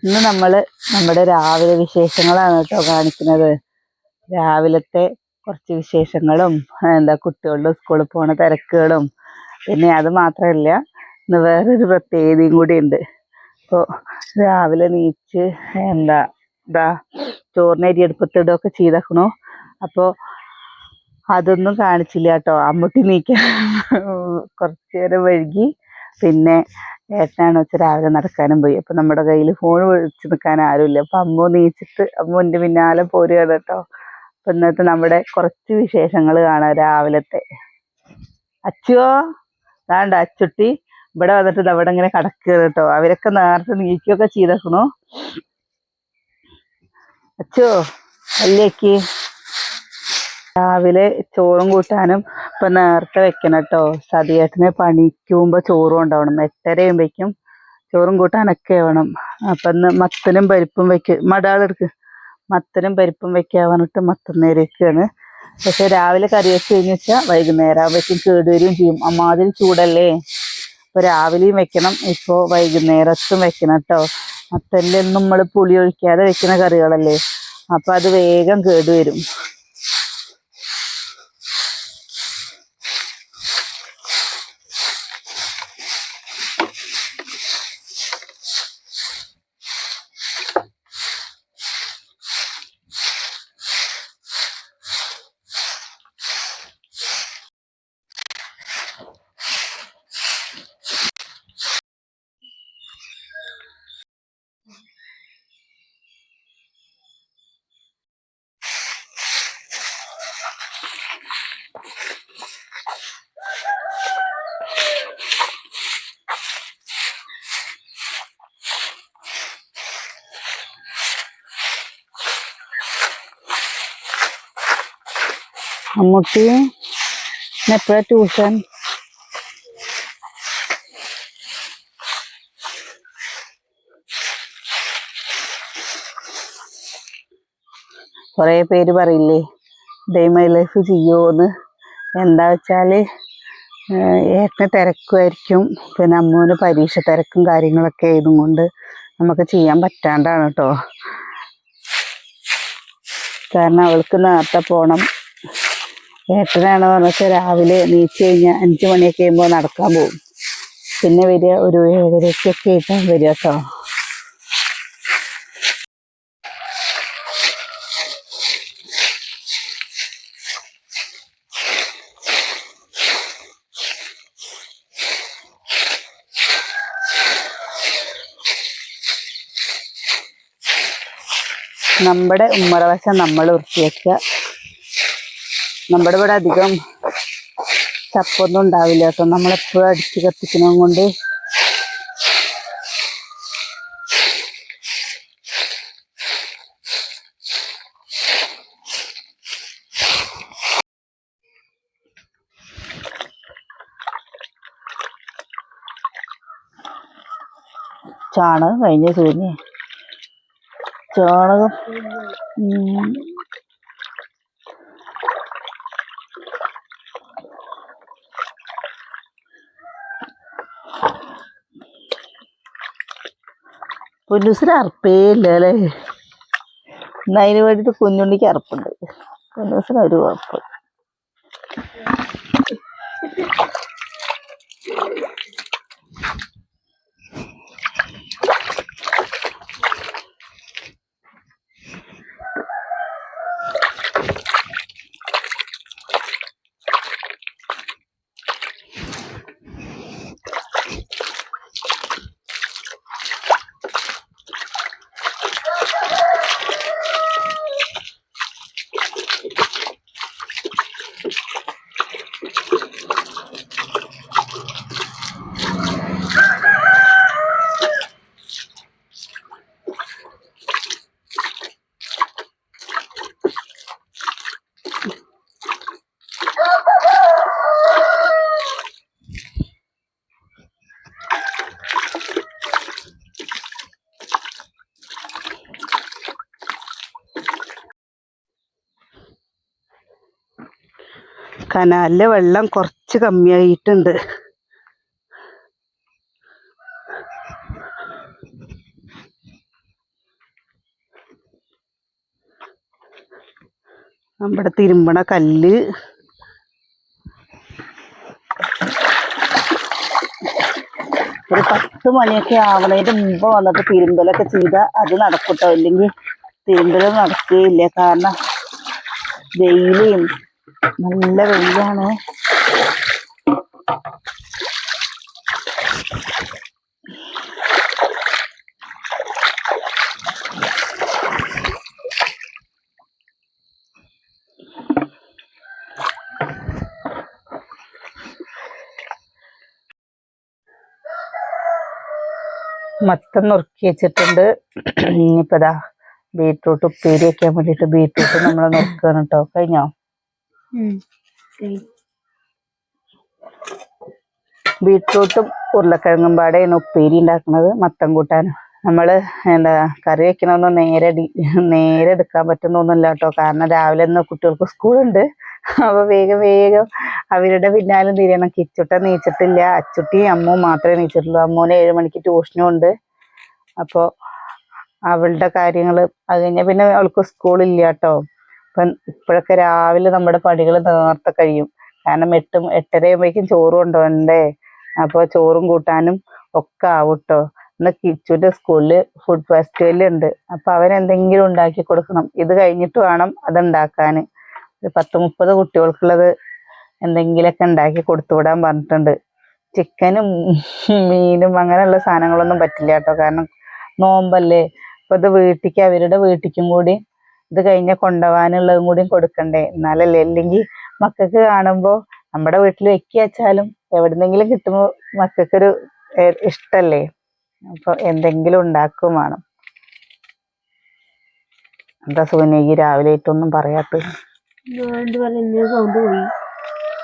ഇന്ന് നമ്മുടെ രാവിലെ വിശേഷങ്ങളാണ് കേട്ടോ കാണിക്കുന്നത്. രാവിലത്തെ കുറച്ച് വിശേഷങ്ങളും കുട്ടികളുടെ സ്കൂളിൽ പോണ തിരക്കുകളും. പിന്നെ അത് മാത്രമല്ല, ഇന്ന് വേറൊരു പ്രത്യേകതയും കൂടി ഉണ്ട്. ഇപ്പോൾ രാവിലെ നീച്ച് ചോറിന് അരി അടുപ്പത്തിടുകയൊക്കെ ചെയ്തേക്കണു. അപ്പോൾ അതൊന്നും കാണിച്ചില്ല കേട്ടോ. അമ്മൂട്ടി നീക്കാൻ കുറച്ച് നേരം വൈകി. പിന്നെ ഏട്ടനാണ് വെച്ചാൽ രാവിലെ നടക്കാനും പോയി. അപ്പം നമ്മുടെ കയ്യിൽ ഫോൺ വിളിച്ച് നിൽക്കാൻ ആരുമില്ല. അപ്പം അമ്മ നീച്ചിട്ട് അമ്മൂൻ്റെ പിന്നാലെ പോരുകയാണ് കേട്ടോ. അപ്പം ഇന്നത്തെ നമ്മുടെ കുറച്ച് വിശേഷങ്ങൾ കാണാം രാവിലത്തെ. അച്ചുവോ വേണ്ട, അച്ചുട്ടി ഇവിടെ വന്നിട്ട് അവിടെ ഇങ്ങനെ കിടക്കുകയാണ് കേട്ടോ. അവരൊക്കെ നേരത്തെ നീക്കുകയൊക്കെ ചെയ്തേക്കണു. അച്ചുവോ അല്ലേക്ക് രാവിലെ ചോറും കൂട്ടാനും ഇപ്പം നേരത്തെ വെക്കണം കേട്ടോ. സതിയേട്ടനെ പണിക്ക് പോകുമ്പോൾ ചോറും ഉണ്ടാവണം. 8:30 ചോറും കൂട്ടാനൊക്കെ വേണം. അപ്പം ഇന്ന് മത്തനും പരിപ്പും മത്തനും പരിപ്പും വെക്കാൻ പറഞ്ഞിട്ട് മത്തന്നേരൊക്കെയാണ്. പക്ഷെ രാവിലെ കറി വെച്ച് കഴിഞ്ഞ് വെച്ചാൽ വൈകുന്നേരം ആകുമ്പോഴേക്കും കേടുവരികയും ചെയ്യും. അമ്മാതിരി ചൂടല്ലേ. അപ്പോൾ രാവിലെയും വെക്കണം, ഇപ്പോൾ വൈകുന്നേരത്തും വെക്കണം കേട്ടോ. മത്തനിലൊന്നും നമ്മൾ പുളി ഒഴിക്കാതെ വെക്കുന്ന കറികളല്ലേ, അപ്പം അത് വേഗം കേടുവരും. അമ്മൂട്ടി എപ്പോഴാ ട്യൂഷൻ? കുറേ പേര് പറയില്ലേ ഡേ മൈ ലൈഫ് ചെയ്യുമോയെന്ന്. എന്താ വെച്ചാൽ ഏട്ടന് തിരക്കുമായിരിക്കും, പിന്നെ അമ്മൂന് പരീക്ഷ തിരക്കും കാര്യങ്ങളൊക്കെ ആയതും കൊണ്ട് നമുക്ക് ചെയ്യാൻ പറ്റാണ്ടാണ് കേട്ടോ. കാരണം അവൾക്ക് നേരത്തെ പോകണം. ഏട്ടനാണ് പറഞ്ഞാൽ രാവിലെ നീച്ച് കഴിഞ്ഞാൽ 5 മണിയൊക്കെ ആകുമ്പോൾ നടക്കാൻ പോകും. പിന്നെ വരിക ഒരു 7:30 ആയിട്ടാണ് വരിക കേട്ടോ. നമ്മുടെ ഉമ്മറവശം നമ്മൾ വൃത്തിയാക്കുക. നമ്മുടെ ഇവിടെ അധികം ചപ്പൊന്നും ഉണ്ടാവില്ല കേട്ടോ. നമ്മളെപ്പോഴും അടിച്ച് കത്തിക്കുന്നത് കൊണ്ട് ചാണകം കഴിഞ്ഞ് തൂങ്ങി. ചാണകം പൊന്നൂസിന് അറുപ്പേ ഇല്ല അല്ലേ. എന്നാൽ അതിന് വേണ്ടിയിട്ട് കുഞ്ഞുണ്ണിക്ക് അറുപ്പുണ്ട്, പൊന്നൂസിന് ഒരു കുഴപ്പം. കനാലിലെ വെള്ളം കുറച്ച് കമ്മിയായിട്ടുണ്ട്. നമ്മുടെ തിരുമ്പണ കല്ല്. ഒരു 10 മണിയൊക്കെ ആവണതിന്റെ മുമ്പ് വന്നിട്ട് തിരുമ്പലൊക്കെ ചെയ്ത അത് നടക്കൂട്ടോ. ഇല്ലെങ്കിൽ തിരുമ്പലും നടക്കുകയില്ല. കാരണം വെയിലും നല്ല വെയിലാണ്. മത്തൻ നുറുക്കി വെച്ചിട്ടുണ്ട്. ഇനിയിപ്പതാ ബീട്രൂട്ട് ഉപ്പേരി വെക്കാൻ വേണ്ടിയിട്ട് ബീട്രൂട്ട് നമ്മൾ നുറുക്കുകയാണ് കേട്ടോ. കഴിഞ്ഞോ? ബീട്രൂട്ടും ഉരുളക്കിഴങ്ങും പാടെയാണ് ഉപ്പേരി ഉണ്ടാക്കുന്നത്. മത്തൻ കൂട്ടാൻ നമ്മൾ എന്താ കറി വെക്കണമെന്ന് നേരെ എടുക്കാൻ പറ്റുന്നൊന്നുമില്ല കേട്ടോ. കാരണം രാവിലെ ഒന്ന് കുട്ടികൾക്ക് സ്കൂളുണ്ട്. അപ്പോൾ വേഗം അവരുടെ പിന്നാലെ തിരിയണം. കിച്ചുട്ട നീച്ചിട്ടില്ല. അച്ചുട്ടി അമ്മവും മാത്രമേ നീച്ചിട്ടുള്ളൂ. അമ്മൂന് 7 മണിക്ക് ട്യൂഷനും ഉണ്ട്. അപ്പോൾ അവളുടെ കാര്യങ്ങൾ അത് കഴിഞ്ഞാൽ പിന്നെ അവൾക്ക് സ്കൂളില്ല കേട്ടോ. അപ്പം ഇപ്പോഴൊക്കെ രാവിലെ നമ്മുടെ പണികൾ നേരത്തെ കഴിയും. കാരണം 8-8:30 ആകുമ്പോഴേക്കും ചോറ് കൊണ്ടുപോകണ്ടേ. അപ്പോൾ ചോറും കൂട്ടാനും ഒക്കെ ആവും കേട്ടോ. ഇന്ന് കിച്ചുവിൻ്റെ സ്കൂളിൽ ഫുഡ് ഫെസ്റ്റിവൽ ഉണ്ട്. അപ്പോൾ അവൻ എന്തെങ്കിലും ഉണ്ടാക്കി കൊടുക്കണം. ഇത് കഴിഞ്ഞിട്ട് വേണം അതുണ്ടാക്കാൻ. 10-30 കുട്ടികൾക്കുള്ളത് എന്തെങ്കിലുമൊക്കെ ഉണ്ടാക്കി കൊടുത്തു വിടാൻ പറഞ്ഞിട്ടുണ്ട്. ചിക്കനും മീനും അങ്ങനെയുള്ള സാധനങ്ങളൊന്നും പറ്റില്ല കേട്ടോ. കാരണം നോമ്പല്ലേ. അപ്പോൾ ഇത് അവരുടെ വീട്ടിലേക്കും കൂടി ഇത് കഴിഞ്ഞ കൊണ്ടുപോകാനുള്ളതും കൂടി കൊടുക്കണ്ടേ. എന്നാലല്ലേ. അല്ലെങ്കിൽ മക്കൾക്ക് കാണുമ്പോൾ നമ്മുടെ വീട്ടിൽ വെക്കി വെച്ചാലും എവിടുന്നെങ്കിലും കിട്ടുമ്പോൾ മക്കൾക്കൊരു ഇഷ്ടല്ലേ. അപ്പോൾ എന്തെങ്കിലും ഉണ്ടാക്കും വേണം. എന്താ സുകന്യ രാവിലെ ആയിട്ടൊന്നും പറയാത്ത?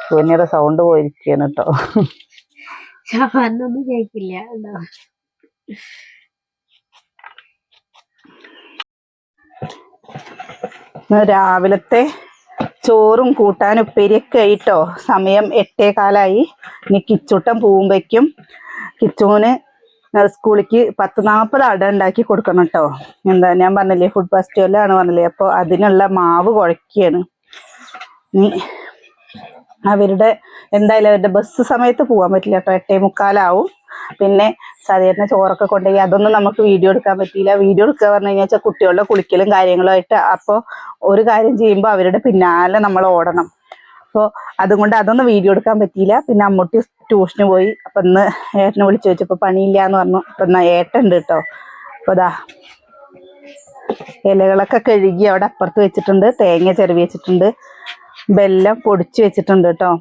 സുകന്യയുടെ സൗണ്ട് പോയിരിക്കുകയാണ് കേട്ടോ. കേൾക്കില്ല. രാവിലത്തെ ചോറും കൂട്ടാനും ഉപ്പേരിയൊക്കെ ആയിട്ടോ. സമയം 8:15. ഇനി കിച്ചുട്ടൻ പോകുമ്പോഴേക്കും കിച്ചുവിന് സ്കൂളിലേക്ക് 10-40 അട ഉണ്ടാക്കി കൊടുക്കണം കേട്ടോ. എന്താ ഞാൻ പറഞ്ഞില്ലേ ഫുഡ് ഫെസ്റ്റിവലാണ് പറഞ്ഞില്ലേ. അപ്പോൾ അതിനുള്ള മാവ് കുഴക്കുകയാണ്. ഇനി എന്തായാലും അവരുടെ ബസ് സമയത്ത് പോകാൻ പറ്റില്ല കേട്ടോ. 8:45 പിന്നെ സാധാരണ ചോറൊക്കെ കൊണ്ടുപോയി അതൊന്നും നമുക്ക് വീഡിയോ എടുക്കാൻ പറ്റിയില്ല. വീഡിയോ എടുക്കുക പറഞ്ഞു കഴിഞ്ഞാൽ കുട്ടികളുടെ കുളിക്കലും കാര്യങ്ങളുമായിട്ട്. അപ്പോൾ ഒരു കാര്യം ചെയ്യുമ്പോൾ അവരുടെ പിന്നാലെ നമ്മൾ ഓടണം. അപ്പോൾ അതുകൊണ്ട് അതൊന്നും വീഡിയോ എടുക്കാൻ പറ്റിയില്ല. പിന്നെ അമ്മൂട്ടി ട്യൂഷന് പോയി. അപ്പം ഇന്ന് ഏട്ടനെ വിളിച്ചു ചോദിച്ചപ്പോൾ പണിയില്ല എന്ന് പറഞ്ഞു. അപ്പം എന്നാൽ ഏട്ടൻ ഉണ്ട് കേട്ടോ. അപ്പോൾ അതാ ഇലകളൊക്കെ കഴുകി അവിടെ അപ്പുറത്ത് വെച്ചിട്ടുണ്ട്. തേങ്ങ ചിരവി വെച്ചിട്ടുണ്ട്. ബെല്ലം പൊടിച്ച് വെച്ചിട്ടുണ്ട് കേട്ടോ.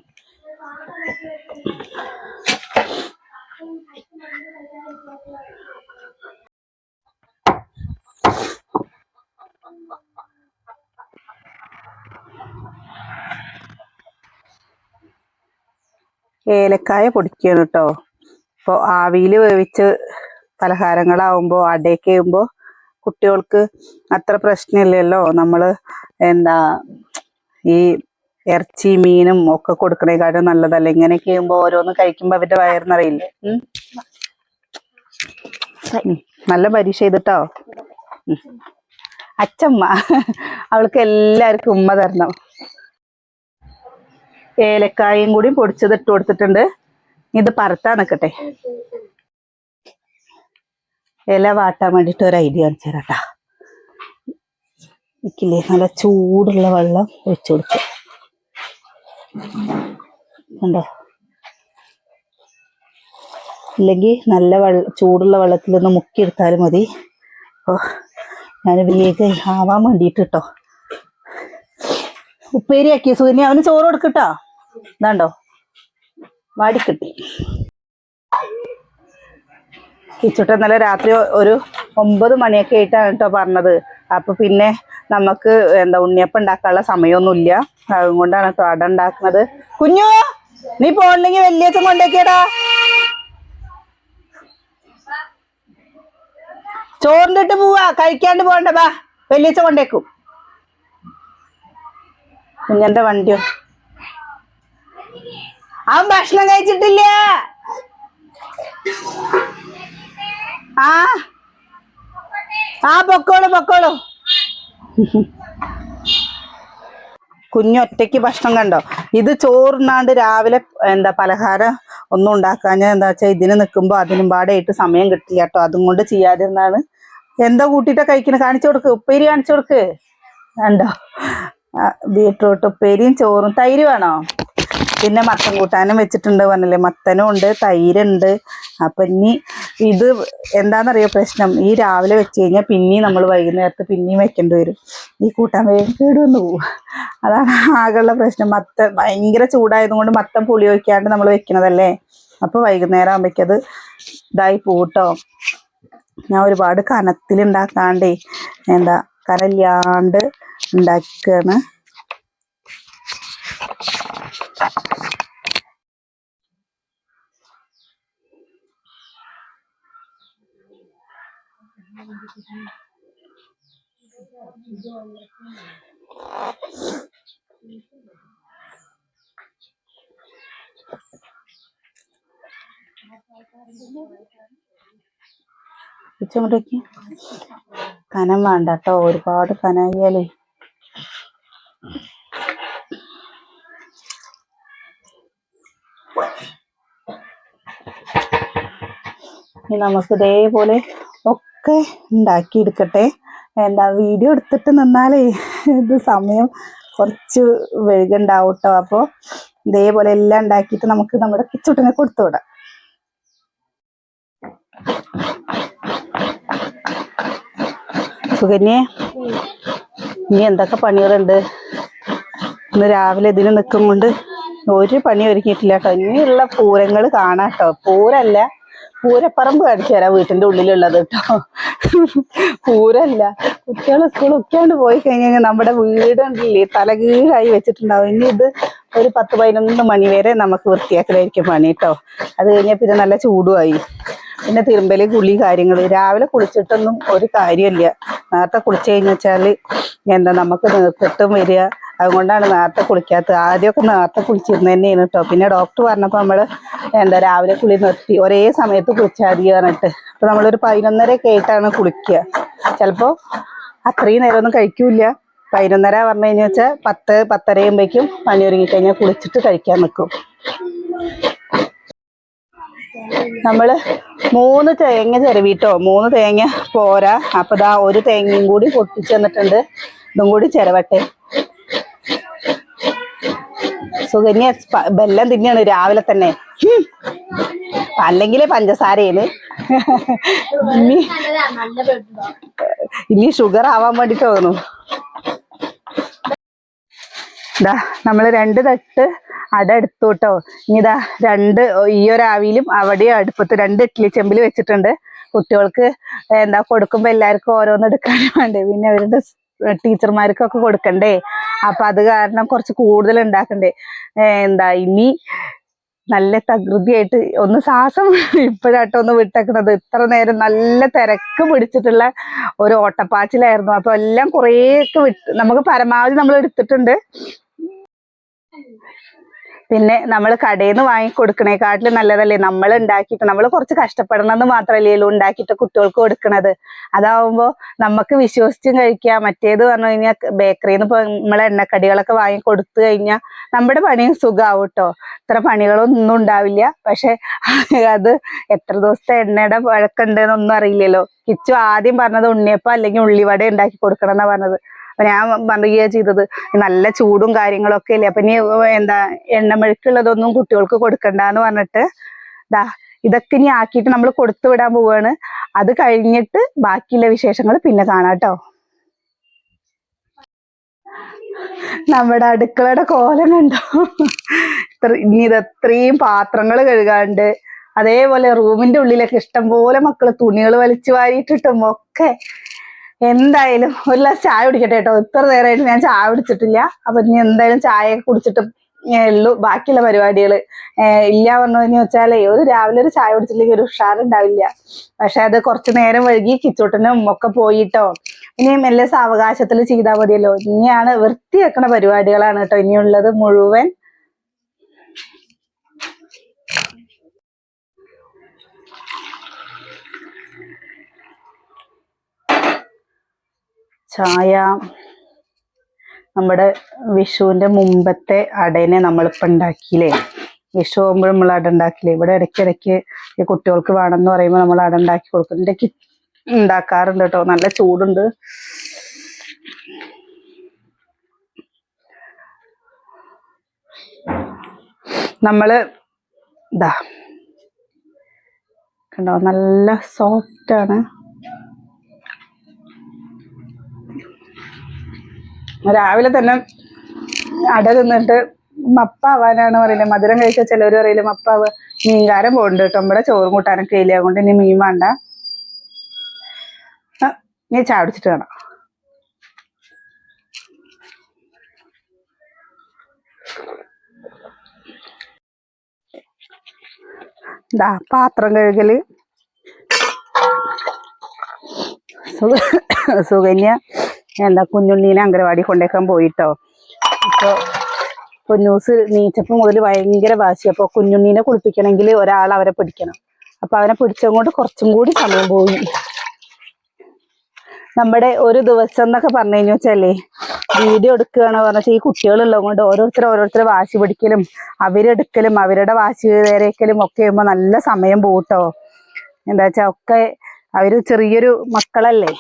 ഏലക്കായ പൊടിക്കുകയാണ് കേട്ടോ. ഇപ്പോൾ ആവിയിൽ വേവിച്ച് പലഹാരങ്ങളാവുമ്പോൾ അടയൊക്കെ ആകുമ്പോൾ കുട്ടികൾക്ക് അത്ര പ്രശ്നമില്ലല്ലോ. നമ്മൾ ഈ ഇറച്ചി മീനും ഒക്കെ കൊടുക്കണേക്കാട്ടും നല്ലതല്ലേ. ഇങ്ങനെയൊക്കെ ആകുമ്പോൾ ഓരോന്ന് കഴിക്കുമ്പോൾ അവരുടെ വയറിനറിയില്ലേ. നല്ല പരീക്ഷ ചെയ്തിട്ടോ. അച്ചമ്മ അവൾക്ക് എല്ലാവർക്കും ഉമ്മ തരണം. ഏലക്കായും കൂടി പൊടിച്ചത് ഇട്ട് കൊടുത്തിട്ടുണ്ട്. ഇത് പരത്താൻ നിൽക്കട്ടെ. ഇല വാട്ടാൻ വേണ്ടിയിട്ട് ഒരു ഐഡിയ കാണിച്ചു തരാട്ടാ. നിൽക്കില്ലേ നല്ല ചൂടുള്ള വെള്ളം ഒഴിച്ചു കൊടുക്കും. കണ്ടോ? ഇല്ലെങ്കിൽ നല്ല ചൂടുള്ള വെള്ളത്തിലൊന്ന് മുക്കിയെടുത്താലും മതി. അപ്പോൾ ഞാൻ വേഗം ആവാൻ വേണ്ടിയിട്ട് കേട്ടോ. ഉപ്പേരിയാക്കിയ സുകന്യ അവന് ചോറ് കൊടുക്കട്ടോ. ഇതാണ്ടോ വാടിക്കിട്ടി. കിച്ചുട്ട ഇന്നലെ രാത്രി ഒരു 9 മണിയൊക്കെ ആയിട്ടാണ് കേട്ടോ പറഞ്ഞത്. അപ്പൊ പിന്നെ നമുക്ക് ഉണ്ണിയപ്പം ഉണ്ടാക്കാനുള്ള സമയമൊന്നുമില്ല. അതുകൊണ്ടാണ് കേട്ടോ അട ഉണ്ടാക്കുന്നത്. കുഞ്ഞു നീ പോണില്ലെങ്കിൽ വലിയച്ഛൻ കൊണ്ടേക്കിയടാ. ചോറിൻ്റെ ഇട്ട് പോവാ. കഴിക്കാണ്ട് പോകണ്ട. ബാ വലിയച്ഛൻ കൊണ്ടേക്കും. കുഞ്ഞന്റെ വണ്ടിയോ അവൻ ഭക്ഷണം കഴിച്ചിട്ടില്ല. പൊക്കോളൂ. കുഞ്ഞൊറ്റയ്ക്ക് ഭക്ഷണം കണ്ടോ. ഇത് ചോറുണ്ണാണ്ട് രാവിലെ എന്താ പലഹാരം ഒന്നും ഉണ്ടാക്കാൻ എന്താ വെച്ചാൽ ഇതിന് നിൽക്കുമ്പോൾ അതിനും പാടായിട്ട് സമയം കിട്ടില്ല കേട്ടോ. അതും കൊണ്ട് ചെയ്യാതിരുന്നാണ്. എന്താ കൂട്ടിയിട്ടാ കഴിക്കുന്നത്? കാണിച്ചു കൊടുക്ക്, ഉപ്പേരി കാണിച്ചു കൊടുക്ക്. കണ്ടോ, ബീട്രൂട്ട് ഉപ്പേരിയും ചോറും. തൈര് വേണോ? പിന്നെ മത്തൻ കൂട്ടാനും വെച്ചിട്ടുണ്ട് പറഞ്ഞില്ലേ, മത്തനും ഉണ്ട്, തൈരുണ്ട്. അപ്പൊ ഇനി ഇത് എന്താണെന്നറിയോ പ്രശ്നം, ഈ രാവിലെ വെച്ച് കഴിഞ്ഞാൽ പിന്നെയും നമ്മൾ വൈകുന്നേരത്ത് പിന്നെയും വെക്കേണ്ടി വരും. ഈ കൂട്ടാൻ വേഗം കേടുവന്ന് പോവും. അതാണ് ആകെയുള്ള പ്രശ്നം. മത്തൻ ഭയങ്കര ചൂടായതുകൊണ്ട് മത്തൻ പുളി ഒഴിക്കാണ്ട് നമ്മൾ വെക്കണതല്ലേ. അപ്പോൾ വൈകുന്നേരം ആകുമ്പോഴേക്കത് ഇതായി പൂട്ടോ. ഞാൻ ഒരുപാട് കനത്തിലുണ്ടാക്കാണ്ടേ എന്താ കനല്ലാണ്ട് ഉണ്ടാക്കുകയാണ്. ഉച്ചങ്ങോട്ടേക്ക് കനം വേണ്ട കേട്ടോ, ഒരുപാട് കനായാലേ. നമുക്ക് ഇതേപോലെ ഒക്കെ ഉണ്ടാക്കി എടുക്കട്ടെ. എന്താ വീഡിയോ എടുത്തിട്ട് നിന്നാലേ ഇത് സമയം കുറച്ച് വൈകുണ്ടാവും കേട്ടോ. അപ്പോൾ ഇതേപോലെ എല്ലാം ഉണ്ടാക്കിയിട്ട് നമുക്ക് നമ്മുടെ കിച്ചുട്ടിനെ കൊടുത്തു വിടാം. സുകന്യെ, ഇനി എന്തൊക്കെ പണികളുണ്ട്? ഇന്ന് രാവിലെ ഇതിന് നിൽക്കും കൊണ്ട് ഒരു പണി ഒരുക്കിയിട്ടില്ല കേട്ടോ. ഇനിയുള്ള പൂരങ്ങൾ കാണാം കേട്ടോ. പൂരല്ല, പൂരപ്പറമ്പ് കാണിച്ചു തരാം വീട്ടിന്റെ ഉള്ളിലുള്ളത് കേട്ടോ. പൂരല്ല, കുട്ടികളെ സ്കൂൾ ഉക്കാണ്ട് പോയി കഴിഞ്ഞാൽ നമ്മുടെ വീടുണ്ടല്ലേ തലകീഴായി വെച്ചിട്ടുണ്ടാവും. ഇനി ഇത് ഒരു 10-11 മണി വരെ നമുക്ക് വൃത്തിയാക്കലായിരിക്കും പണി കേട്ടോ. അത് കഴിഞ്ഞാൽ പിന്നെ നല്ല ചൂടുമായി. പിന്നെ തിരുമ്പല് കുളി കാര്യങ്ങൾ. രാവിലെ കുളിച്ചിട്ടൊന്നും ഒരു കാര്യമില്ല. നേരത്തെ കുളിച്ചു കഴിഞ്ഞാൽ എന്താ നമുക്ക് നീർക്കെട്ടും വരിക. അതുകൊണ്ടാണ് നേരത്തെ കുളിക്കാത്തത്. ആദ്യമൊക്കെ നേരത്തെ കുളിച്ചിരുന്ന തന്നെയാണ് കേട്ടോ. പിന്നെ ഡോക്ടർ പറഞ്ഞപ്പോൾ നമ്മൾ എന്താ രാവിലെ കുളി നിർത്തി, ഒരേ സമയത്ത് കുളിച്ചാൽ മതി പറഞ്ഞിട്ട്. അപ്പോൾ നമ്മളൊരു 11:30 ആയിട്ടാണ് കുളിക്കുക. ചിലപ്പോൾ അത്രയും നേരമൊന്നും കഴിക്കൂല. 11:30 പറഞ്ഞു കഴിഞ്ഞാൽ വെച്ചാൽ 10-10:30 ആകുമ്പോഴേക്കും പണി ഒരുങ്ങി കഴിഞ്ഞാൽ കുളിച്ചിട്ട് കഴിക്കാൻ നിൽക്കും. നമ്മള് 3 തേങ്ങ ചിരവിട്ടോ. 3 തേങ്ങ പോരാ. അപ്പൊ ദാ ഒരു തേങ്ങയും കൂടി പൊട്ടിച്ച് തന്നിട്ടുണ്ട്. ഇതും കൂടി ചിരവട്ടെ. സുകന്യ ബെല്ലം തിന്നെയാണ് രാവിലെ തന്നെ. അല്ലെങ്കിലേ പഞ്ചസാരയാണ്. ഇനി ഷുഗർ ആവാൻ വേണ്ടിട്ട് തോന്നുന്നു. ഇതാ നമ്മള് 2 തട്ട് അട എടുത്തു കേട്ടോ. ഇനി ഇതാ 2 ഈ ഒരു ആവിയിലും അവിടെ അടുപ്പത്ത് 2 ഇഡ്ഡലി ചെമ്പിൽ വെച്ചിട്ടുണ്ട്. കുട്ടികൾക്ക് എന്താ കൊടുക്കുമ്പോ എല്ലാവർക്കും ഓരോന്ന് എടുക്കാനും വേണ്ടേ, പിന്നെ അവരുടെ ടീച്ചർമാർക്കൊക്കെ കൊടുക്കണ്ടേ. അപ്പൊ അത് കാരണം കുറച്ച് കൂടുതൽ ഉണ്ടാക്കണ്ടേ. എന്താ ഇനി നല്ല തകൃതിയായിട്ട് ഒന്ന് ശ്വാസം ഇപ്പോഴാട്ടോ ഒന്ന് വിട്ടേക്കണത്. ഇത്ര നേരം നല്ല തിരക്ക് പിടിച്ചിട്ടുള്ള ഒരു ഓട്ടപ്പാച്ചിലായിരുന്നു. അപ്പൊ എല്ലാം കുറേയൊക്കെ നമുക്ക് പരമാവധി നമ്മൾ എടുത്തിട്ടുണ്ട്. പിന്നെ നമ്മൾ കടയിൽ നിന്ന് വാങ്ങിക്കൊടുക്കണേക്കാട്ടിലും നല്ലതല്ലേ നമ്മൾ ഉണ്ടാക്കിയിട്ട്. നമ്മൾ കുറച്ച് കഷ്ടപ്പെടണമെന്ന് മാത്രമല്ലേ ഉണ്ടാക്കിയിട്ട് കുട്ടികൾക്ക് കൊടുക്കണത്. അതാവുമ്പോൾ നമുക്ക് വിശ്വസിച്ചും കഴിക്കാം. മറ്റേത് പറഞ്ഞു കഴിഞ്ഞാൽ ബേക്കറിയിൽ നിന്ന് ഇപ്പോൾ നമ്മളെ എണ്ണക്കടികളൊക്കെ വാങ്ങി കൊടുത്തു കഴിഞ്ഞാൽ നമ്മുടെ പണിയും സുഖമാവും കേട്ടോ. ഇത്ര പണികളൊന്നും ഉണ്ടാവില്ല. പക്ഷെ അത് എത്ര ദിവസത്തെ എണ്ണയുടെ വഴക്കുണ്ടെന്നൊന്നും അറിയില്ലല്ലോ. കിച്ചു ആദ്യം പറഞ്ഞത് ഉണ്ണിയപ്പം അല്ലെങ്കിൽ ഉള്ളിവട ഉണ്ടാക്കി കൊടുക്കണം എന്നാ പറഞ്ഞത്. അപ്പൊ ഞാൻ പറയുകയാ ചെയ്തത്, നല്ല ചൂടും കാര്യങ്ങളൊക്കെ അല്ലേ, അപ്പൊ ഇനി എന്താ എണ്ണമെഴുക്കുള്ളതൊന്നും കുട്ടികൾക്ക് കൊടുക്കണ്ടെന്ന് പറഞ്ഞിട്ട് ദാ ഇതൊക്കെ ഇനി ആക്കിയിട്ട് നമ്മൾ കൊടുത്തു വിടാൻ പോവാണ്. അത് കഴിഞ്ഞിട്ട് ബാക്കിയുള്ള വിശേഷങ്ങൾ പിന്നെ കാണാം കേട്ടോ. നമ്മുടെ അടുക്കളയുടെ കോലം കണ്ടോ. ഇനി ഇതത്രയും പാത്രങ്ങൾ കഴുകാണ്ട്, അതേപോലെ റൂമിന്റെ ഉള്ളിലൊക്കെ ഇഷ്ടം പോലെ മക്കള് തുണികൾ വലിച്ചു വാരിയിട്ടിട്ടും ഒക്കെ. എന്തായാലും ഒരു ഗ്ലാസ് ചായ കുടിക്കട്ടെ കേട്ടോ. ഇത്ര നേരമായിട്ട് ഞാൻ ചായ കുടിച്ചിട്ടില്ല. അപ്പൊ ഇനി എന്തായാലും ചായ കുടിച്ചിട്ട് ഉള്ളൂ ബാക്കിയുള്ള പരിപാടികൾ. ഇല്ല പറഞ്ഞു വെച്ചാലേ രാവിലെ ഒരു ചായ കുടിച്ചില്ലെങ്കിൽ ഒരു ഉഷാറുണ്ടാവില്ല. പക്ഷെ അത് കുറച്ചു നേരം വൈകി കിച്ചോട്ടനും ഒക്കെ പോയിട്ടോ. ഇനി മെല്ലെ സാവകാശത്തിൽ ചെയ്താൽ മതിയല്ലോ. ഇനിയാണ് വൃത്തിയാക്കണ പരിപാടികളാണ് കേട്ടോ ഇനിയുള്ളത് മുഴുവൻ. ചായ നമ്മുടെ വിഷുവിന്റെ മുമ്പത്തെ അടേനെ നമ്മളിപ്പോൾ ഉണ്ടാക്കിയില്ലേ. വിഷു ആകുമ്പോൾ നമ്മൾ അട ഉണ്ടാക്കില്ലേ. ഇവിടെ ഇടയ്ക്കിടയ്ക്ക് ഈ കുട്ടികൾക്ക് വേണമെന്ന് പറയുമ്പോൾ നമ്മൾ അട ഉണ്ടാക്കി കൊടുക്കും. എൻ്റെ ഉണ്ടാക്കാറുണ്ട് കേട്ടോ. നല്ല ചൂടുണ്ട്. നമ്മള് ഇതാ കണ്ടോ, നല്ല സോഫ്റ്റ് ആണ്. രാവിലെ തന്നെ അട തിന്നിട്ട് മപ്പാവാനാണ് പറയില്ലേ. മധുരം കഴിച്ച ചിലവർ പറയില്ലേ മപ്പാവ്. മീൻകാരൻ പോകുന്നുണ്ട് കേട്ടോ. നമ്മുടെ ചോറും കൂട്ടാനൊക്കെ ഇല്ല, അതുകൊണ്ട് ഇനി മീൻ വേണ്ട. നീ ചാടിച്ചിട്ട് വേണം. ഇതാ പാത്രം കഴുകല്. സുകന്യ എന്താ കുഞ്ഞുണ്ണീനെ അംഗനവാടി കൊണ്ടേക്കാൻ പോയിട്ടോ. അപ്പോൾ പൊന്നൂസ് നീച്ചപ്പം മുതൽ ഭയങ്കര വാശി. അപ്പോൾ കുഞ്ഞുണ്ണീനെ കുളിപ്പിക്കണമെങ്കിൽ ഒരാൾ അവരെ പിടിക്കണം. അപ്പോൾ അവനെ പിടിച്ചതുകൊണ്ട് കുറച്ചും കൂടി സമയം പോയി. നമ്മുടെ ഒരു ദിവസം എന്നൊക്കെ പറഞ്ഞു കഴിഞ്ഞു വെച്ചല്ലേ, വീഡിയോ എടുക്കുകയാണോ പറഞ്ഞാൽ ഈ കുട്ടികളുള്ളത് കൊണ്ട് ഓരോരുത്തർ വാശി പിടിക്കലും അവരെടുക്കലും അവരുടെ വാശി നേരേക്കലും ഒക്കെ ആകുമ്പോൾ നല്ല സമയം പോട്ടോ. എന്താ വെച്ചാൽ ഒക്കെ അവര് ചെറിയൊരു മക്കളല്ലേ.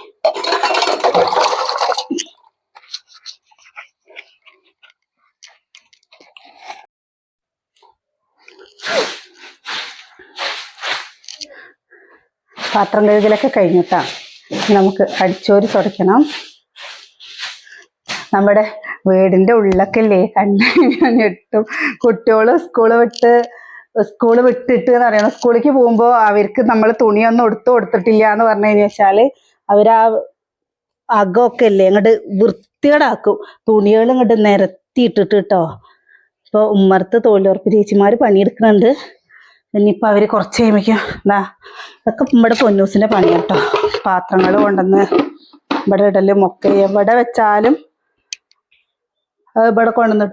പാത്രം കഴുകലൊക്കെ കഴിഞ്ഞിട്ടാ നമുക്ക് അടിച്ചോരി തുടയ്ക്കണം. നമ്മുടെ വീടിന്റെ ഉള്ളൊക്കെ ഇല്ലേ ഞെട്ടും. കുട്ടികള് സ്കൂള് വിട്ടിട്ട് എന്ന് പറയണം. സ്കൂളിലേക്ക് പോകുമ്പോൾ അവർക്ക് നമ്മൾ തുണിയൊന്നും കൊടുത്തിട്ടില്ല എന്ന് പറഞ്ഞു കഴിഞ്ഞാല് അവരാ അകമൊക്കെ ഇല്ലേ അങ്ങോട്ട് വൃത്തികേടാക്കും. തുണികൾ ഇങ്ങോട്ട് നിരത്തിയിട്ടിട്ട് കേട്ടോ. ഇപ്പോൾ ഉമ്മർത്ത് തൊഴിലുറപ്പ് ചേച്ചിമാര് പണിയെടുക്കുന്നുണ്ട്. ഇനിയിപ്പോൾ അവർ കുറച്ച് കഴിയുമ്പോഴേക്കും എന്താ ഇതൊക്കെ നമ്മുടെ പൊന്നൂസിന്റെ പണിയാട്ടോ. പാത്രങ്ങൾ കൊണ്ടുവന്ന് ഇവിടെ ഇടലും ഒക്കെ എവിടെ വെച്ചാലും ഇവിടെ കൊണ്ടുവന്ന്.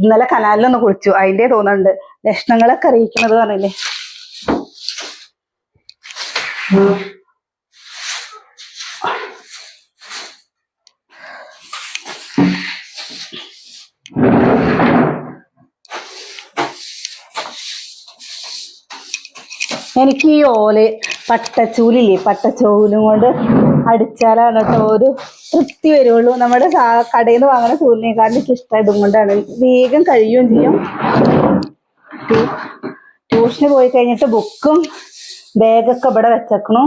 ഇന്നലെ കനാലിലൊന്ന് കുളിച്ചു, അതിൻ്റെ തോന്നുന്നുണ്ട് ലക്ഷണങ്ങളൊക്കെ അറിയിക്കുന്നത് പറഞ്ഞില്ലേ. എനിക്ക് ഈ പട്ടച്ചൂലില്ലേ, പട്ടച്ചൂലും കൊണ്ട് അടിച്ചാലാണ് കേട്ടോ ഒരു തൃപ്തി വരുള്ളൂ. നമ്മുടെ കടയിൽ നിന്ന് വാങ്ങുന്ന ചൂലിനേക്കാളും എനിക്ക് ഇഷ്ടം ഇതും കൊണ്ടാണ്. വേഗം കഴിയുകയും ചെയ്യും. ട്യൂഷന് പോയി കഴിഞ്ഞിട്ട് ബുക്കും ബാഗൊക്കെ ഇവിടെ വെച്ചേക്കണു.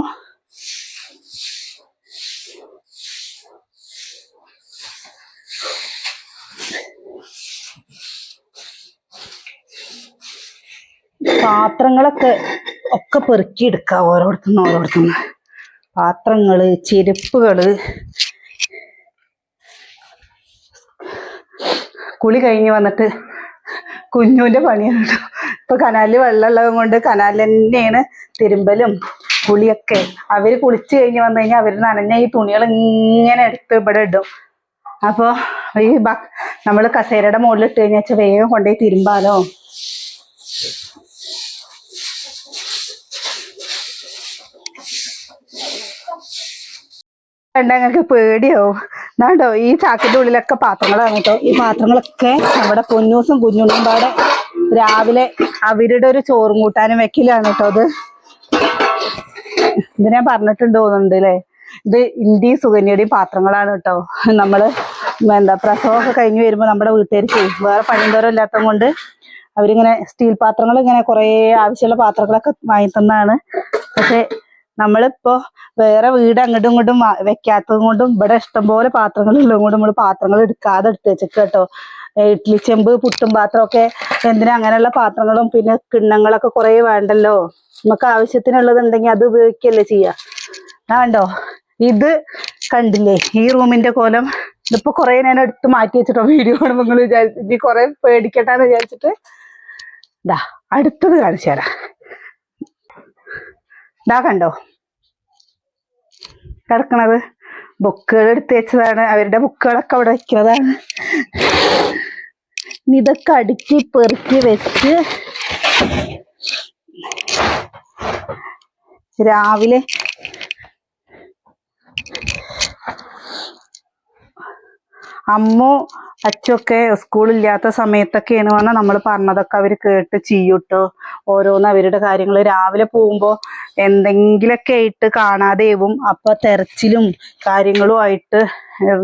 പാത്രങ്ങളൊക്കെ പെറുക്കിയെടുക്കുക ഓരോരുത്തുനിന്ന്. പാത്രങ്ങള്, ചെരുപ്പുകള്. കുളി കഴിഞ്ഞ് വന്നിട്ട് കുഞ്ഞുവിന്റെ പണിയാണ് കേട്ടോ. ഇപ്പൊ കനാലിൽ വെള്ളമുള്ളത് കൊണ്ട് കനാലിൽ തന്നെയാണ് തിരുമ്പലും കുളിയൊക്കെ. അവര് കുളിച്ച് കഴിഞ്ഞ് വന്നു കഴിഞ്ഞാൽ അവര് നനഞ്ഞ ഈ തുണികൾ ഇങ്ങനെ എടുത്ത് ഇവിടെ ഇടും. അപ്പോൾ ഈ നമ്മൾ കസേരയുടെ മുകളിൽ ഇട്ട് കഴിഞ്ഞാൽ വേഗം കൊണ്ടുപോയി തിരുമ്പാലോ. ഞങ്ങൾക്ക് പേടിയാവും. എന്നാണ്ടോ ഈ ചാക്കിന്റെ ഉള്ളിലൊക്കെ പാത്രങ്ങളാണ് കേട്ടോ. ഈ പാത്രങ്ങളൊക്കെ നമ്മുടെ പൊന്നൂസും കുഞ്ഞുണ്ണും പാടെ രാവിലെ അവരുടെ ഒരു ചോറും കൂട്ടാനും വെക്കലാണ് കേട്ടോ. ഇത് ഞാൻ പറഞ്ഞിട്ടുണ്ട് തോന്നുന്നുണ്ട് അല്ലേ. ഇത് ഇന്ത്യ സുകന്യയുടെയും പാത്രങ്ങളാണ് കേട്ടോ. നമ്മള് പ്രസവമൊക്കെ കഴിഞ്ഞ് വരുമ്പോൾ നമ്മുടെ വീട്ടുകാർക്ക് വേറെ പണിന്തോരം ഇല്ലാത്തത് കൊണ്ട് അവരിങ്ങനെ സ്റ്റീൽ പാത്രങ്ങൾ ഇങ്ങനെ കുറേ ആവശ്യമുള്ള പാത്രങ്ങളൊക്കെ വാങ്ങി തന്നാണ്. പക്ഷെ നമ്മളിപ്പോ വേറെ വീട് അങ്ങോട്ടും ഇങ്ങോട്ടും വെക്കാത്തത് കൊണ്ടും ഇവിടെ ഇഷ്ടംപോലെ പാത്രങ്ങൾ ഉള്ളത് കൊണ്ടും നമ്മൾ പാത്രങ്ങൾ എടുക്കാതെ എടുത്ത് വെച്ചിട്ട് കേട്ടോ. ഇഡ്ലി ചെമ്പ്, പുട്ടും പാത്രമൊക്കെ എന്തിനാ അങ്ങനെയുള്ള പാത്രങ്ങളും പിന്നെ കിണ്ണങ്ങളൊക്കെ കുറേ വേണ്ടല്ലോ. നമുക്ക് ആവശ്യത്തിനുള്ളത് ഉണ്ടെങ്കിൽ അത് ഉപയോഗിക്കല്ലേ ചെയ്യാ. കണ്ടോ ഇത് കണ്ടില്ലേ ഈ റൂമിന്റെ കോലം. ഇതിപ്പോ കുറെ ഞാൻ എടുത്ത് മാറ്റി വെച്ചിട്ടോ വീഡിയോ കാണുമ്പോൾ നിങ്ങൾ വിചാരിച്ചു ഇനി കുറെ പേടിക്കട്ടാന്ന് വിചാരിച്ചിട്ട് ഇതാ അടുത്തത് കാണിച്ചു തരാം. ഇതാ കണ്ടോ കിടക്കണത്. ബുക്കുകൾ എടുത്ത് വെച്ചതാണ്. അവരുടെ ബുക്കുകളൊക്കെ അവിടെ വെക്കുന്നതാണ്. ഇതൊക്കെ അടുക്കി പെറുക്കി വെച്ച് രാവിലെ അമ്മു അച്ഛൊക്കെ സ്കൂളില്ലാത്ത സമയത്തൊക്കെയാണ് പറഞ്ഞാൽ നമ്മൾ പറഞ്ഞതൊക്കെ അവർ കേട്ട് ചെയ്യൂട്ടോ. ഓരോന്ന് അവരുടെ കാര്യങ്ങൾ രാവിലെ പോകുമ്പോൾ എന്തെങ്കിലൊക്കെ ആയിട്ട് കാണാതെയാവും. അപ്പൊ തെരച്ചിലും കാര്യങ്ങളും ആയിട്ട്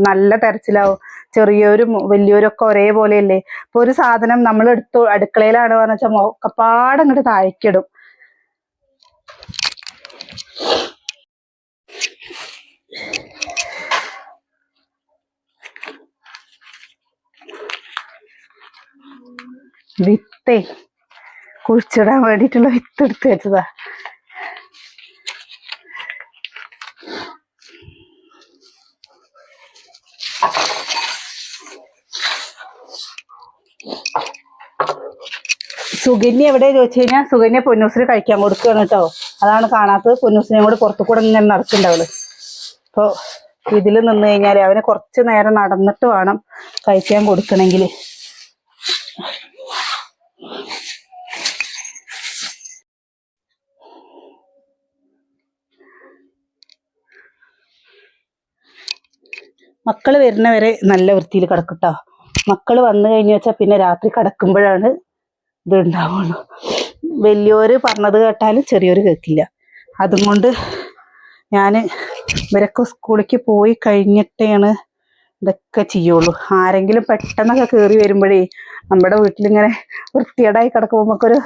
നല്ല തെരച്ചിലാവും. ചെറിയൊരും വലിയവരൊക്കെ ഒരേപോലെയല്ലേ. ഇപ്പൊ ഒരു സാധനം നമ്മൾ എടുത്തു അടുക്കളയിലാണ് പറഞ്ഞ വെച്ചാൽ ഒക്കപ്പാടങ്ങോട്ട് താഴേക്കിടും. വിത്തേ കുഴിച്ചിടാൻ വേണ്ടിയിട്ടുള്ള വിത്ത് എടുത്ത് വെച്ചതാ. സുകന്യ എവിടെ ചോദിച്ചു കഴിഞ്ഞാൽ സുകന്യ പൊന്നൂസിന് കഴിക്കാൻ കൊടുക്കുകയാണ് കേട്ടോ. അതാണ് കാണാത്തത്. പൊന്നൂസിനെയും കൂടെ പുറത്തു കൂടെ ഇങ്ങനെ നടക്കുന്നുണ്ടാവുള്ളു. അപ്പോൾ ഇതിൽ നിന്ന് കഴിഞ്ഞാൽ അവന് കുറച്ച് നേരം നടന്നിട്ട് വേണം കഴിക്കാൻ കൊടുക്കണമെങ്കിൽ. മക്കള് വരുന്നവരെ നല്ല വൃത്തിയിൽ കിടക്കട്ടോ. മക്കള് വന്നു കഴിഞ്ഞു വെച്ചാൽ പിന്നെ രാത്രി കിടക്കുമ്പോഴാണ് ഇത് ഉണ്ടാവുള്ളൂ. വലിയോര് പറഞ്ഞത് കേട്ടാലും ചെറിയോര് കേൾക്കില്ല. അതുകൊണ്ട് ഞാൻ ഇവരൊക്കെ സ്കൂളിലേക്ക് പോയി കഴിഞ്ഞിട്ടാണ് ഇതൊക്കെ ചെയ്യുള്ളൂ. ആരെങ്കിലും പെട്ടെന്നൊക്കെ കയറി വരുമ്പോഴേ നമ്മുടെ വീട്ടിലിങ്ങനെ വൃത്തികേടായി കിടക്കുമ്പോൾ നമുക്കൊരു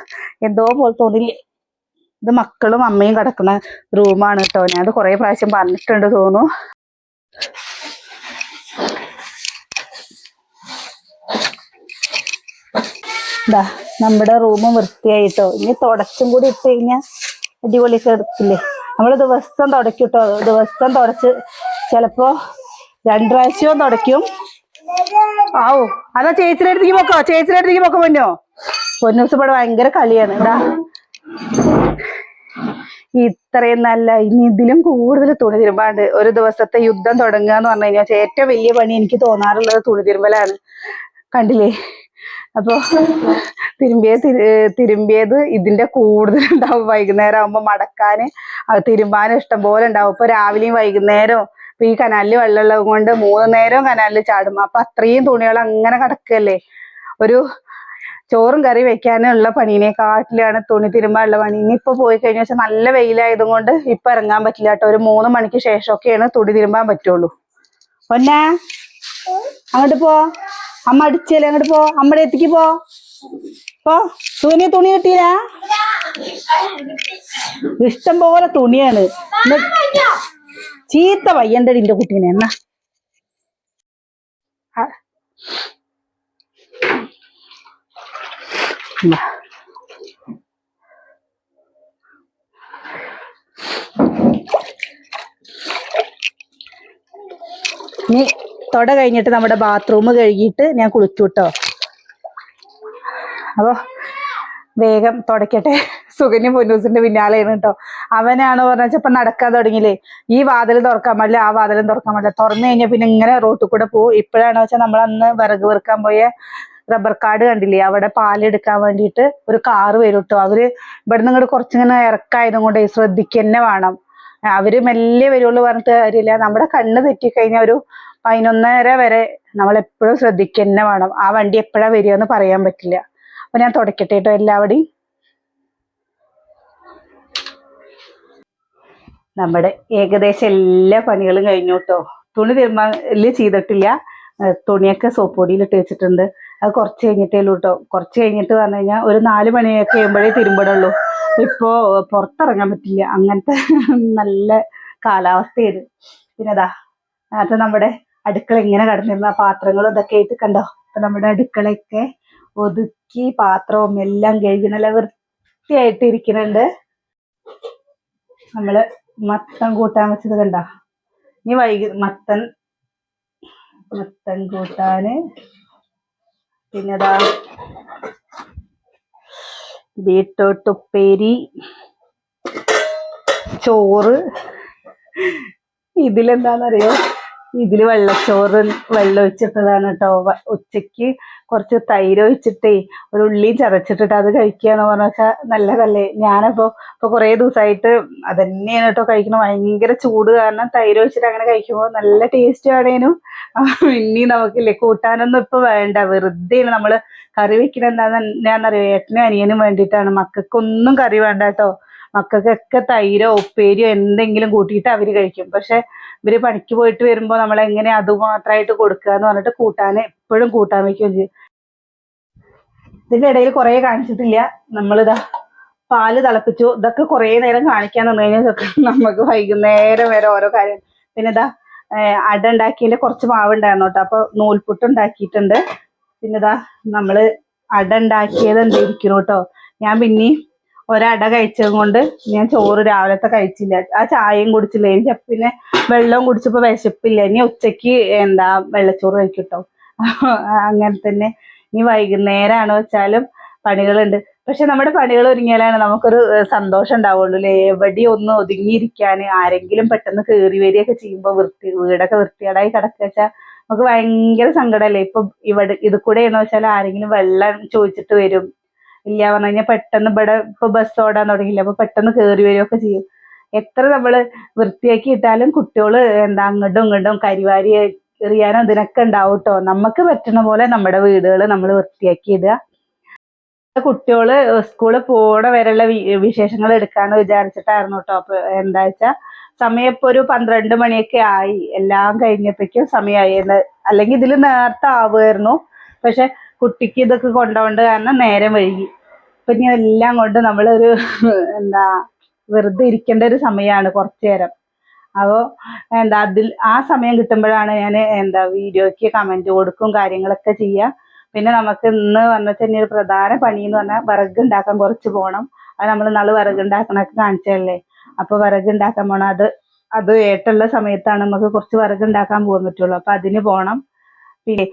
എന്തോ പോലെ തോന്നില്ലേ. ഇത് മക്കളും അമ്മയും കിടക്കുന്ന റൂമാണ് കേട്ടോ. ഞാനത് കുറേ പ്രാവശ്യം പറഞ്ഞിട്ടുണ്ട് തോന്നുന്നു. ഇതാ നമ്മുടെ റൂമും വൃത്തിയായിട്ടോ. ഇനി തുടച്ചും കൂടി ഇട്ട് കഴിഞ്ഞാൽ അടിപൊളി കിടക്കില്ലേ. നമ്മൾ ദിവസം തുടയ്ക്കൂട്ടോ. ദിവസം തുടച്ച് ചിലപ്പോ 2 പ്രാവശ്യവും തുടയ്ക്കും. ആവോ അതാ ചേച്ചിയുടെ അടുത്തേക്ക് പോക്കോ. ചേച്ചിയുടെ അടുത്തേക്ക് പോക്കോ പൊന്നോ. പൊന്നൂസ് ഇവിടെ ഭയങ്കര കളിയാണ്. ഇതാ ഇത്രയും നല്ല ഇനി ഇതിലും കൂടുതൽ തുണി തിരുമ്പാണ്ട്. ഒരു ദിവസത്തെ യുദ്ധം തുടങ്ങുക എന്ന് പറഞ്ഞു കഴിഞ്ഞാൽ ഏറ്റവും വലിയ പണി എനിക്ക് തോന്നാറുള്ളത് തുണി തിരുമ്പലാണ്. കണ്ടില്ലേ. അപ്പൊ തിരുമ്പിയത് ഇതിന്റെ കൂടുതലുണ്ടാവും. വൈകുന്നേരം ആകുമ്പോ മടക്കാന് തിരുമ്പാനും ഇഷ്ടം പോലെ ഉണ്ടാവും. ഇപ്പൊ രാവിലെയും വൈകുന്നേരവും ഇപ്പൊ ഈ കനാലില് വെള്ളമുള്ളത് കൊണ്ട് 3 നേരവും കനാലിൽ ചാടും. അപ്പൊ അത്രയും തുണികൾ അങ്ങനെ കിടക്കല്ലേ. ഒരു ചോറും കറി വെക്കാനുള്ള പണീനെക്കാട്ടിലാണ് തുണി തിരുമ്പാനുള്ള പണി. ഇനിയിപ്പോ പോയി കഴിഞ്ഞ വെച്ചാൽ നല്ല വെയിലായതും കൊണ്ട് ഇപ്പൊ ഇറങ്ങാൻ പറ്റില്ല കേട്ടോ. ഒരു 3 മണിക്ക് ശേഷമൊക്കെയാണ് തുണി തിരുമ്പാൻ പറ്റുള്ളൂ. പൊന്നാ അങ്ങോട്ട് പോ. അമ്മ അടിച്ചല്ലേ. അങ്ങോട്ട് പോ. അമ്മയുടെ എത്തിക്ക് പോ. സൂര്യ തുണി കിട്ടിയില്ല. ഇഷ്ടം പോലെ തുണിയാണ്. ചീത്ത വയ്യണ്ടടി എന്റെ കുട്ടീനെ. എന്നാ ഇനി തൊട കഴിഞ്ഞിട്ട് നമ്മുടെ ബാത്റൂം കഴുകിയിട്ട് ഞാൻ കുളിച്ചു കേട്ടോ. അപ്പൊ വേഗം തുടയ്ക്കട്ടെ. സുകന്യ പൊന്നൂസിന്റെ പിന്നാലെയാണ് കേട്ടോ. അവനാണ് പറഞ്ഞാൽ ഇപ്പൊ നടക്കാൻ തുടങ്ങിയില്ലേ. ഈ വാതിലും തുറക്കാൻ പാടില്ല, ആ വാതിലും തുറക്കാൻ പാടില്ല. തുറന്നു കഴിഞ്ഞാൽ പിന്നെ ഇങ്ങനെ റോട്ടിൽ കൂടെ പോകും. ഇപ്പോഴാണ് വെച്ചാൽ നമ്മൾ അന്ന് വിറക് വെറുക്കാൻ പോയ റബ്ബർ കാട് കണ്ടില്ലേ, അവിടെ പാലെടുക്കാൻ വേണ്ടിയിട്ട് ഒരു കാറ് വരും കേട്ടോ. അവര് ഇവിടുന്ന് ഇങ്ങോട്ട് കുറച്ചിങ്ങനെ ഇറക്കായതും കൊണ്ട് ശ്രദ്ധിക്കന്നെ വേണം. അവര് മെല്ലെ വരുള്ളൂ പറഞ്ഞിട്ട് കാര്യമില്ല. നമ്മുടെ കണ്ണ് തെറ്റിക്കഴിഞ്ഞാൽ ഒരു 11:30 വരെ നമ്മൾ എപ്പോഴും ശ്രദ്ധിക്കന്നെ വേണം. ആ വണ്ടി എപ്പോഴാ വരിക എന്ന് പറയാൻ പറ്റില്ല. അപ്പൊ ഞാൻ തുടക്കട്ടെ കേട്ടോ എല്ലാവടെയും. നമ്മുടെ ഏകദേശം എല്ലാ പണികളും കഴിഞ്ഞു കേട്ടോ. തുണി തിരുമ്പാല് ചെയ്തിട്ടില്ല. തുണിയൊക്കെ സോപ്പ് പൊടിയിലിട്ട് വെച്ചിട്ടുണ്ട്. അത് കുറച്ച് കഴിഞ്ഞിട്ടേ ഉള്ളൂ കേട്ടോ. കുറച്ച് കഴിഞ്ഞിട്ട് പറഞ്ഞു കഴിഞ്ഞാൽ ഒരു 4 മണിയൊക്കെ കഴിയുമ്പോഴേ തിരുമ്പിടുള്ളൂ. ഇപ്പോ പുറത്തിറങ്ങാൻ പറ്റില്ല. അങ്ങനത്തെ നല്ല കാലാവസ്ഥയാണ്. പിന്നെ അതാ അത് നമ്മുടെ അടുക്കള ഇങ്ങനെ കിടന്നിരുന്ന പാത്രങ്ങളും ഇതൊക്കെ ആയിട്ട് കണ്ടോ. അപ്പൊ നമ്മുടെ അടുക്കളയൊക്കെ ഒതുക്കി പാത്രവും എല്ലാം കഴുകി നല്ല വൃത്തിയായിട്ട് ഇരിക്കുന്നുണ്ട്. നമ്മള് മത്തൻ കൂട്ടാൻ വെച്ചത് കണ്ടോ. ഇനി മത്തൻ കൂട്ടാന്. പിന്നെ അതാ ബീട്രൂട്ട് ഉപ്പേരി, ചോറ്. ഇതിലെന്താന്നറിയോ, ഇതില് വെള്ളച്ചോറ് വെള്ളം ഒഴിച്ചിട്ടതാണ് കേട്ടോ. ഉച്ചക്ക് കുറച്ച് തൈര് ഒഴിച്ചിട്ടേ ഒരു ഉള്ളി ചതച്ചിട്ടിട്ട് അത് കഴിക്കുകയെന്ന് പറഞ്ഞാൽ നല്ലതല്ലേ. ഇപ്പൊ കുറേ ദിവസമായിട്ട് അതന്നെയാണ് കേട്ടോ കഴിക്കണം. ഭയങ്കര ചൂട് കാരണം തൈര് ഒഴിച്ചിട്ട് അങ്ങനെ കഴിക്കുമ്പോൾ നല്ല ടേസ്റ്റ് ആണേനും. ഇനി നമുക്കില്ലേ കൂട്ടാനൊന്നും ഇപ്പൊ വേണ്ട, വെറുതെയാണ് നമ്മള് കറി വെക്കണ എന്താണെന്നറിയോ, ഏട്ടനും അനിയനും വേണ്ടിയിട്ടാണ്. മക്കൾക്കൊന്നും കറി വേണ്ട കേട്ടോ. മക്കൾക്കൊക്കെ തൈരോ ഉപ്പേരിയോ എന്തെങ്കിലും കൂട്ടിയിട്ട് അവര് കഴിക്കും. പക്ഷെ ഇവര് പണിക്ക് പോയിട്ട് വരുമ്പോ നമ്മൾ എങ്ങനെ അതുമാത്രമായിട്ട് കൊടുക്കുക എന്ന് പറഞ്ഞിട്ട് എപ്പോഴും കൂട്ടാൻ വെക്കുകയും ചെയ്യും. ഇതിന്റെ ഇടയിൽ കുറെ കാണിച്ചിട്ടില്ല. നമ്മളിതാ പാല് തിളപ്പിച്ചു. ഇതൊക്കെ കുറെ നേരം കാണിക്കാൻ തന്നു കഴിഞ്ഞാൽ നമുക്ക് വൈകുന്നേരം വരെ ഓരോ കാര്യം. പിന്നെ ഇതാ അട ഉണ്ടാക്കിയതിന്റെ കുറച്ച് മാവ് ഉണ്ടായിരുന്നു കേട്ടോ. അപ്പൊ നൂൽപുട്ട് ഉണ്ടാക്കിയിട്ടുണ്ട്. പിന്നെ ഇതാ നമ്മള് അട ഉണ്ടാക്കിയത് എന്തായിരിക്കും കേട്ടോ. ഞാൻ പിന്നെ ഒരട കഴിച്ചത് കൊണ്ട് ഞാൻ ചോറ് രാവിലത്തെ കഴിച്ചില്ല, ആ ചായയും കുടിച്ചില്ല. എനിക്ക് പിന്നെ വെള്ളവും കുടിച്ചപ്പോ വിശപ്പില്ല. ഇനി ഉച്ചക്ക് വെള്ളച്ചോറ് കഴിക്കട്ടോ. അങ്ങനെ തന്നെ. ഇനി വൈകുന്നേരമാണ് വെച്ചാലും പണികളുണ്ട്. പക്ഷെ നമ്മുടെ പണികൾ ഒരുങ്ങിയാലാണ് നമുക്കൊരു സന്തോഷം ഉണ്ടാവുള്ളൂ അല്ലേ. എവിടെയും ഒന്ന് ഒതുങ്ങിയിരിക്കാൻ, ആരെങ്കിലും പെട്ടെന്ന് കയറി വരികയൊക്കെ ചെയ്യുമ്പോൾ വീടൊക്കെ വൃത്തികേടായി കിടക്കുക വെച്ചാൽ നമുക്ക് ഭയങ്കര സങ്കടമല്ലേ. ഇത് കൂടെയാണെന്ന് വെച്ചാൽ ആരെങ്കിലും വെള്ളം ചോദിച്ചിട്ട് വരും. ഇല്ല പറഞ്ഞു കഴിഞ്ഞാൽ പെട്ടെന്ന് ഇവിടെ ഇപ്പൊ ബസ് ഓടാൻ തുടങ്ങിയില്ല, അപ്പൊ പെട്ടെന്ന് കയറി വരികയൊക്കെ ചെയ്യും. എത്ര നമ്മള് വൃത്തിയാക്കി ഇട്ടാലും കുട്ടികള് അങ്ങോട്ടും ഇങ്ങോട്ടും കരിവാരി എറിയാനോ ഇതിനൊക്കെ ഉണ്ടാവും കേട്ടോ. നമുക്ക് പറ്റുന്ന പോലെ നമ്മുടെ വീടുകൾ നമ്മൾ വൃത്തിയാക്കി ഇടുക. കുട്ടികള് സ്കൂളിൽ പോണ വരെയുള്ള വിശേഷങ്ങൾ എടുക്കാന്ന് വിചാരിച്ചിട്ടായിരുന്നു കേട്ടോ. അപ്പൊ എന്താ വെച്ചാ സമയം ഇപ്പൊ ഒരു 12 മണിയൊക്കെ ആയി. എല്ലാം കഴിഞ്ഞപ്പോഴേക്കും സമയമായി. അല്ലെങ്കിൽ ഇതിൽ നേരത്തെ ആവുമായിരുന്നു. പക്ഷെ കുട്ടിക്ക് ഇതൊക്കെ കൊണ്ടുപോകേണ്ട കാരണം നേരം വൈകി. ഇപ്പൊ ഇനി എല്ലാം കൊണ്ട് നമ്മളൊരു വെറുതെ ഇരിക്കേണ്ട ഒരു സമയമാണ് കുറച്ചു നേരം. അപ്പോൾ ആ സമയം കിട്ടുമ്പോഴാണ് ഞാൻ വീഡിയോയ്ക്ക് കമന്റ് കൊടുക്കും കാര്യങ്ങളൊക്കെ ചെയ്യുക. പിന്നെ നമുക്ക് ഇന്ന് വന്നിട്ട് ഒരു പ്രധാന പണി എന്ന് പറഞ്ഞാൽ വിറക് ഉണ്ടാക്കാൻ കുറച്ച് പോകണം. അത് നമ്മൾ നാളെ വിറക് ഉണ്ടാക്കണൊക്കെ കാണിച്ചതല്ലേ. അപ്പൊ വിറക് ഉണ്ടാക്കാൻ പോണം. അത് ഏട്ടുള്ള സമയത്താണ് നമുക്ക് കുറച്ച് വിറക് ഉണ്ടാക്കാൻ പോകാൻ പറ്റുള്ളൂ. അപ്പൊ അതിന് പോകണം. പിന്നെ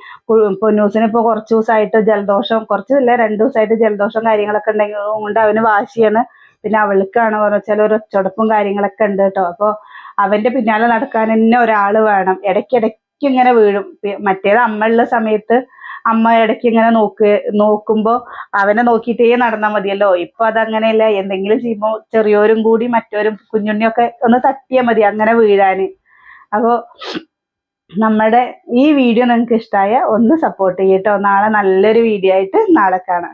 പൊന്നൂസിന് ഇപ്പൊ കുറച്ച് ദിവസമായിട്ട് ജലദോഷം, കുറച്ചല്ല 2 ദിവസമായിട്ട് ജലദോഷം കാര്യങ്ങളൊക്കെ ഉണ്ടെങ്കിൽ കൊണ്ട് അവന് വാശിയാണ്. പിന്നെ അവൾക്കാണ് പറഞ്ഞാൽ ഒരു ഒച്ചടപ്പും കാര്യങ്ങളൊക്കെ ഉണ്ട് കേട്ടോ. അപ്പൊ അവന്റെ പിന്നാലെ നടക്കാൻ തന്നെ ഒരാള് വേണം. ഇടയ്ക്കിടയ്ക്ക് ഇങ്ങനെ വീഴും. മറ്റേത് അമ്മ ഉള്ള സമയത്ത് അമ്മ ഇടയ്ക്ക് ഇങ്ങനെ നോക്കുമ്പോ അവനെ നോക്കിയിട്ടേ നടന്നാൽ മതിയല്ലോ. ഇപ്പൊ അതങ്ങനെയല്ല. എന്തെങ്കിലും ചെയ്യുമ്പോൾ ചെറിയോരും കൂടി മറ്റോരും കുഞ്ഞുണ്ണിയൊക്കെ ഒന്ന് തട്ടിയാൽ മതി അങ്ങനെ വീഴാന്. അപ്പോ നമ്മുടെ ഈ വീഡിയോ നിങ്ങൾക്ക് ഇഷ്ടമായ ഒന്ന് സപ്പോർട്ട് ചെയ്യട്ടോ. നാളെ നല്ലൊരു വീഡിയോ ആയിട്ട് നാളെ കാണാം.